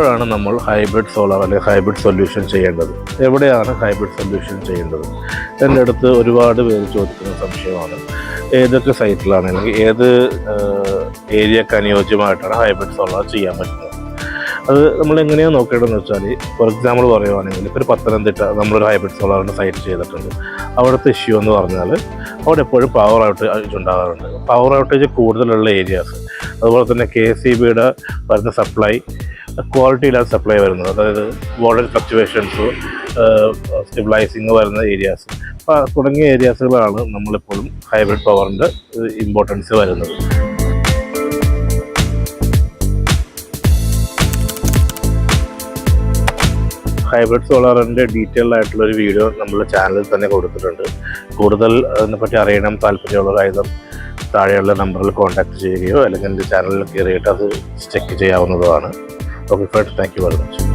എപ്പോഴാണ് നമ്മൾ hybrid solar അല്ലെങ്കിൽ ഹൈബ്രിഡ് സൊല്യൂഷൻ ചെയ്യേണ്ടത്, എവിടെയാണ് ഹൈബ്രിഡ് സൊല്യൂഷൻ ചെയ്യേണ്ടത്? എൻ്റെ അടുത്ത് ഒരുപാട് പേര് ചോദിക്കുന്ന സംശയമാണ്. ഏതൊക്കെ സൈറ്റിലാണ് അല്ലെങ്കിൽ ഏത് ഏരിയക്ക് അനുയോജ്യമായിട്ടാണ് ഹൈബ്രിഡ് സോളാർ ചെയ്യാൻ പറ്റുന്നത്? അത് നമ്മൾ എങ്ങനെയാണ് നോക്കേണ്ടതെന്ന് വെച്ചാൽ, ഫോർ എക്സാമ്പിൾ പറയുവാണെങ്കിൽ ഇപ്പോൾ ഒരു പത്തനംതിട്ട നമ്മളൊരു ഹൈബ്രിഡ് സോളാറിൻ്റെ സൈറ്റ് ചെയ്തിട്ടുണ്ട്. അവിടുത്തെ ഇഷ്യൂ എന്ന് പറഞ്ഞാൽ അവിടെ എപ്പോഴും പവർ ഔട്ടേജ് ഉണ്ടാകാറുണ്ട്. പവർ ഔട്ടേജ് കൂടുതലുള്ള ഏരിയാസ്, അതുപോലെ തന്നെ KCBയുടെ വരുന്ന സപ്ലൈ ക്വാളിറ്റി ഇല്ലാത്ത സപ്ലൈ വരുന്നത്, അതായത് വോൾട്ടേജ് ഫ്ലക്ച്വേഷൻസ്, സ്റ്റെബിലൈസിങ് വരുന്ന ഏരിയാസ് തുടങ്ങിയ ഏരിയാസുകളാണ് നമ്മളിപ്പോഴും ഹൈബ്രിഡ് പവറിൻ്റെ ഇമ്പോർട്ടൻസ് വരുന്നത്. ഹൈബ്രിഡ് സോളാറിൻ്റെ ഡീറ്റെയിൽഡ് ആയിട്ടുള്ളൊരു വീഡിയോ നമ്മുടെ ചാനലിൽ തന്നെ കൊടുത്തിട്ടുണ്ട്. കൂടുതൽ അതിനെപ്പറ്റി അറിയണം താല്പര്യമുള്ളവർ താഴെയുള്ള നമ്പറിൽ കോൺടാക്ട് ചെയ്യുകയോ അല്ലെങ്കിൽ എൻ്റെ ചാനലിൽ കയറിയിട്ട് അത് ചെക്ക് ചെയ്യാവുന്നതാണ്. Okay friends, thank you very much.